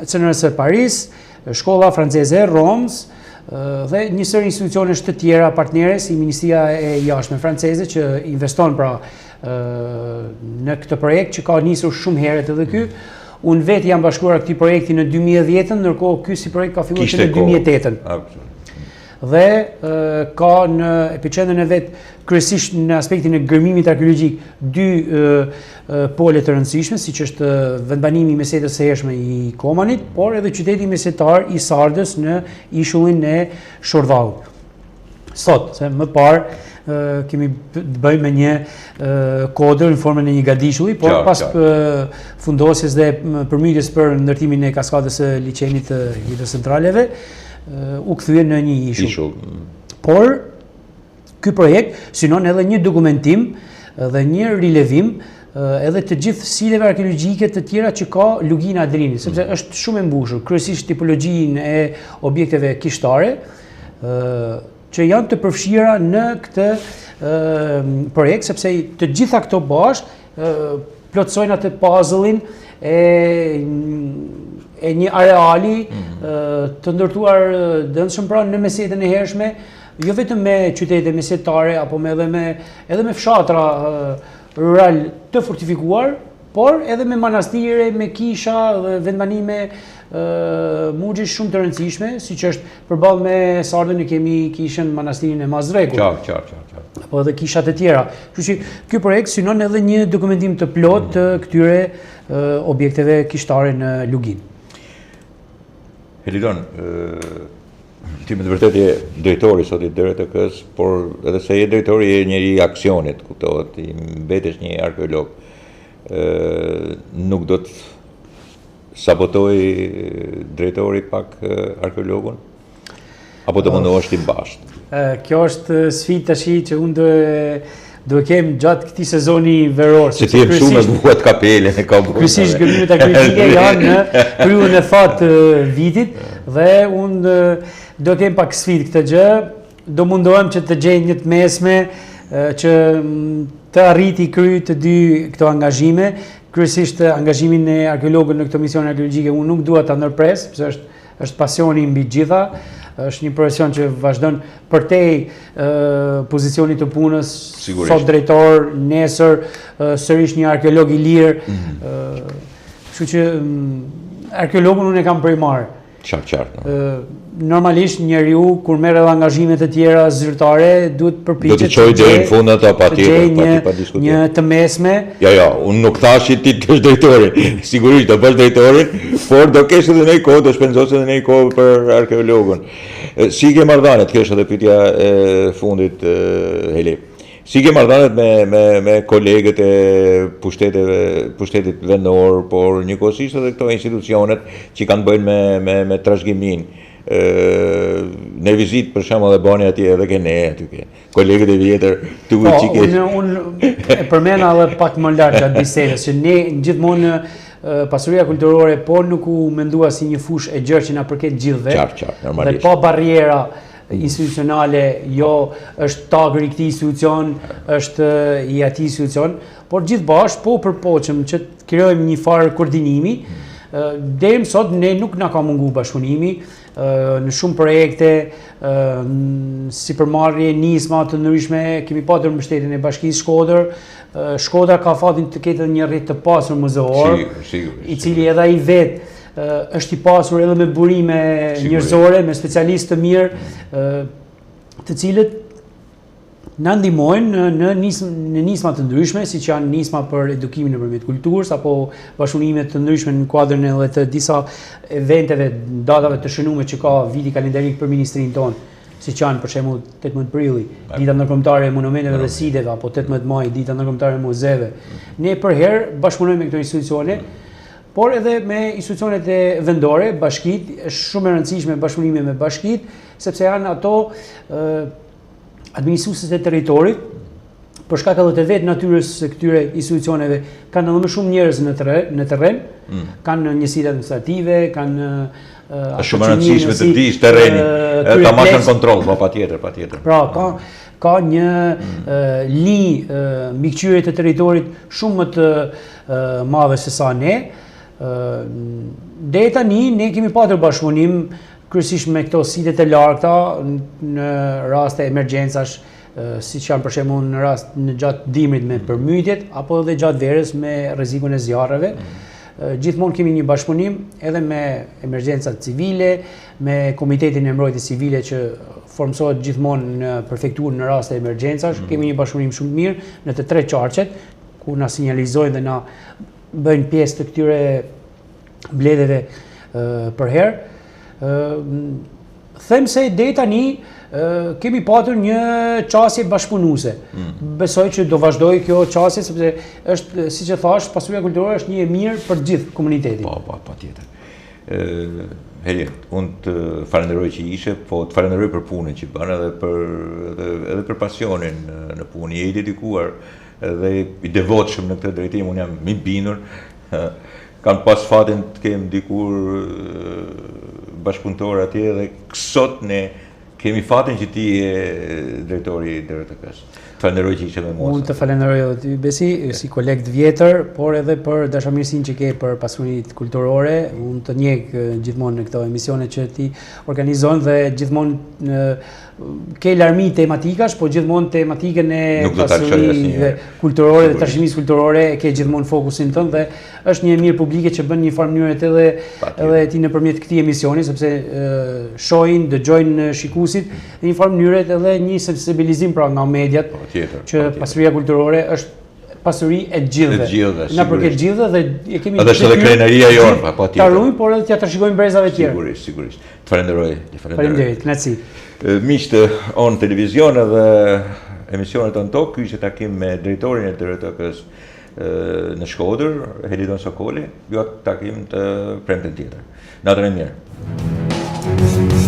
CNRS Paris, Shkolla Franceze e Romës dhe një sër institucionesh të tjera partnere si Ministria e Jashtme franceze që investon pra në këtë projekt që ka nisur shumë herët edhe ky. Unë vetë jam bashkuar këtij projekti në 2010, ndërkohë ky si projekt ka filluar në 2008. Dhe ka në epicendrën e vet, kryesisht në aspektin e gërmimit arkeologjik, dy pole të rëndësishme, siç është vendbanimi i mesetës së hershme i Komanit, por edhe qyteti mesetar i Sardës në ishullin e Shorvaut. Sot, se më parë kemi të bëjmë me një kodër në formën e një gadishulli, por pas fundosjes dhe përmyrjes për ndërtimin e kaskadës së liçenit të hidrocentraleve, u kthye në një ishull. Por ky projekt synon edhe një dokumentim dhe një rilevim edhe të gjithë sileve arkeologjike të tjera që ka Lugina Adrini, sepse është shumë e mbushur, kryesisht tipologjinë e objekteve kishtare, që janë të përfshira në këtë projekt, sepse të gjitha këto bashkë plotësojnë atë puzzle-in e një areali të ndërtuar dëndshëm pra në mesetën e hershme, jo vetëm me qytete mesetare, apo edhe me fshatra rural të fortifikuar, por edhe me manastire, me kisha dhe vendbanime mugjish shumë të rëndësishme, siç është përballë me Sardën e kemi kishën manastirin e Mazrekut. Qartë. Apo edhe kishat e tjera. Kështu që ky projekt synon edhe një dokumentim të plot të këtyre objekteve kishtare në Lugin. Helidon, ti me të vërtet je drejtori sot i DRTK-s, por edhe se je drejtori je njëri i aksionit, kuptohet, i mbetesh një arkeolog. Nuk do të sabotoj drejtori pak arkeologun? Apo të mundohesh ti bashkë? Kjo është sfidë tash që unë do kem gjatë këtij sezoni veror. Se ti je shumë me buat kapelen e ka bukur. Kryesisht gënymet akritike janë në kryen e fat të vitit dhe unë do kem pak sfidë këtë gjë. Do mundohem që të gjej një të mesme që të arriti kry të dy këto angazhime. Kryesisht angazhimin e arkeologut në këtë mision arkeologjike unë nuk dua ta ndërpres, sepse është pasioni mbi gjitha. Është një profesion që vazhdon përtej pozicionit të punës, sot drejtor, nesër, sërish një arkeolog i lirë. Kështu që arkeologun unë e kam primar. Qartë. Normalisht njeriu kur merr edhe angazhime të tjera zyrtare duhet përpiqet të çojë deri në fund ato patjetër, pa diskutim. Një të mesme. Jo, unë nuk thash ti të kesh drejtorin. Sigurisht do bësh drejtorin, por do kesh edhe një kohë, do shpenzosh edhe një kohë për arkeologun. Si ke marrëdhëniet, kesh edhe pyetja e fundit, Heli. Si ke marrëdhëniet me kolegët e pushtetit vendor, por njëkohësisht edhe këto institucionet që kanë bëjnë me trashëgiminë. Në vizitë për shembull e bani atje edhe ke ne aty ke kolegët e vjetër tuaj çike. Unë e përmenda edhe pak më lart gjatë bisedës që ne gjithmonë pasuria kulturore po nuk u mendua si një fushë e gjerë që na përket gjithëve. Qartë, normalisht. Dhe pa barriera institucionale, jo është tagri i këtij institucion, është i atij institucion, por gjithë bashkë po përpoqem që të krijojmë një farë koordinimi. Deri më sot ne nuk na ka munguar bashkëpunimi në shumë projekte, si përmarrje nisma të ndryshme, kemi pasur mbështetjen e Bashkisë Shkodër. Shkodra ka fatin të ketë një rrjet të pasur muzeor, i cili edhe ai vetë është i pasur edhe me burime njerëzore, me specialistë të mirë, të cilët na ndihmojnë në nisma të ndryshme, siç janë nisma për edukimin nëpërmjet kulturës apo bashkëpunime të ndryshme në kuadrin edhe të disa eventeve, datave të shënuara që ka viti kalendarik për ministrinë tonë, siç janë për shembull 18 prilli, dita ndërkombëtare e monumenteve dhe siteve, apo 18 maj, dita ndërkombëtare e muzeve. Ne për herë bashkëpunojmë me këto institucione, por edhe me institucionet e vendore, bashkitë, është shumë e rëndësishme bashkëpunimi me bashkitë, sepse janë ato administruesit e territorit, për shkak edhe të vetë natyrës së këtyre institucioneve, kanë edhe më shumë njerëz në terren, kanë njësitë administrative, kanë shumë e rëndësishme të dish terrenin, ta marrësh në kontroll, patjetër. Pra, ka një linjë mbikëqyrje të territorit shumë më të madhe se sa ne. Deri tani ne kemi pasur bashkëpunim kryesisht me këto sitet e largëta në raste emergjencash, siç janë për shembull në rast në gjatë dimrit me përmytjet apo edhe gjatë verës me rrezikun e zjarreve. Gjithmonë kemi një bashkëpunim edhe me emergjencat civile, me Komitetin e Mbrojtjes Civile që formsohet gjithmonë në prefekturë në raste emergjencash. Kemi një bashkëpunim shumë të mirë në të tre qarqet, ku na sinjalizojnë dhe na bëjnë pjesë të këtyre mbledhjeve për herë. Them se deri tani kemi patur një qasje bashkëpunuese. Besoj që do vazhdoj kjo qasje sepse është, siç e thash, pasuria kulturore është një e mirë për gjithë komunitetin. Patjetër. Heli, unë të falenderoj që ishe, po të falenderoj për punën që bën edhe për pasionin në punë. Je i dedikuar dhe i devotshëm në këtë drejtim, unë jam i bindur. Kanë pas fatin të kem dikur bashkëpunëtor atje dhe sot ne kemi fatin që ti je drejtori i DRTK-s. Falenderoj që ishe me mua. Unë të falenderoj edhe ty Besi, si koleg të vjetër, por edhe për dashamirësinë që ke për pasurinë kulturore. Unë të njeh gjithmonë në këto emisione që ti organizon dhe gjithmonë ke larmi tematikash, po gjithmonë tematikën e Nuk do ta lëshoj pasurive kulturore dhe trashëgimisë kulturore e ke gjithmonë fokusin tënd dhe është një mirë publike që bën një farë mënyrë edhe ti nëpërmjet këtij emisioni, sepse shohin, dëgjojnë shikuesit në një farë mënyrë edhe një sensibilizim pra nga mediat që pasuria kulturore është pasuri e gjithëve. Na përket gjithëve dhe e kemi edhe është edhe krenaria jonë, patjetër. Ta ruajmë, por edhe t'ia trashëgojmë brezave të tjerë. Sigurisht. Të falenderoj. Faleminderit, kënaqësi. Miqtë on televizion edhe emisionet tonë tokë, ky ishte takim me drejtorin e DRTK-s në Shkodër, Helidon Sokoli, jo takim të premten tjetër. Natën e mirë.